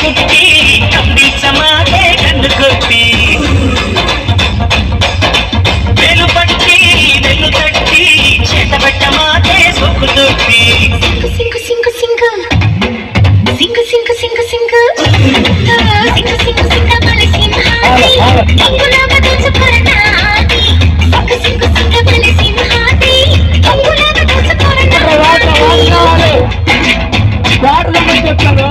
కుట్టి కంపించమాటే కన్ను కొట్టి వెలు పట్టి వెన్ను తట్టి చేతబెట్టమాటే సోకు తొట్టి సింగు సింగు సింగు సింగు సింగు సింగు సింగు సింగు సింగు సింగు బలి సింహాది అంగులాగా దూసుకొరనాది సింగు సింగు సింగు బలి సింహాది అంగులాగా దూసుకొరనాది వాడు చెప్తాను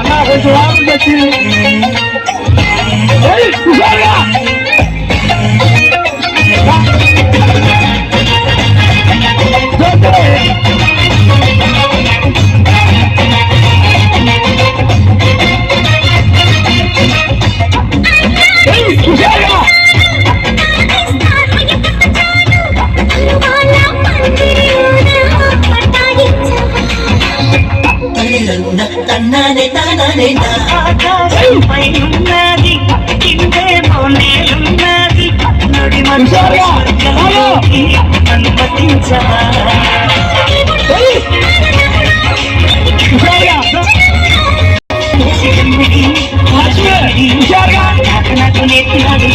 అన్నా కొంచెం వారం తెచ్చి తన్నానే తానానే ఆకాశం పైనున్నది కిందేమో నేలున్నది నడి మనుషులకి అనుమతించవా నాకు నేర్పినాడు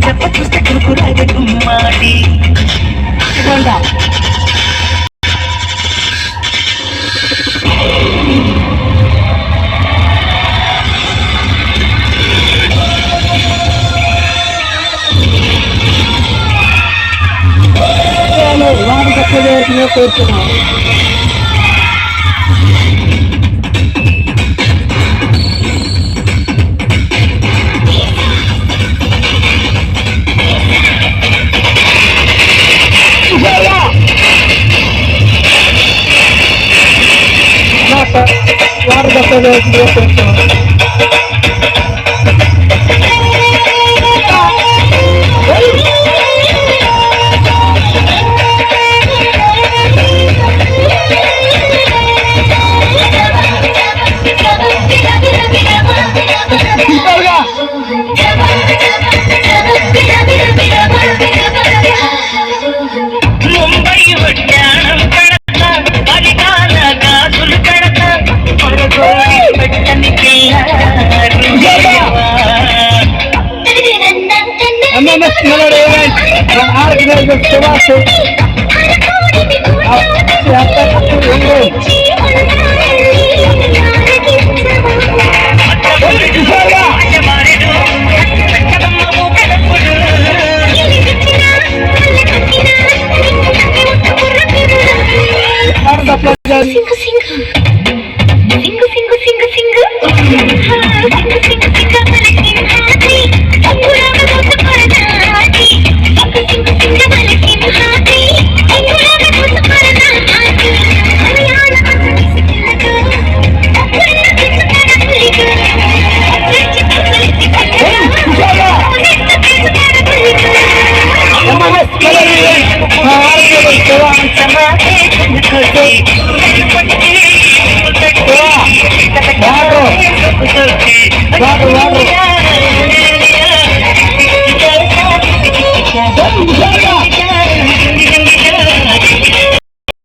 చెప్ప చూస్తే కురుకురాగా గుమ్మాడి వాడు తక్కువ కోరుతున్నాం వాడు తక్కువ కోరుతున్నాం ముంబై ఉద్యానం కడతా బలిదాన గాజులు కడతా పొరగోడి పెట్టని సింగు సింగు సింగు సింగు సింగు సింగు సింగు సింగు సింగు బలి సింహాది అంగులాగా దూసుకొరనాది సింగు సింగు సింగు బలి సింహాది అంగులాగా దూసుకొరనాది హరియాణ అసలు సిల్లగా అప్పుడన్న దూసుకొరబులిగా అప్రచి పసలిసి కల్లగా ఉనెత్త దూసుకొరబులిగా సమాధి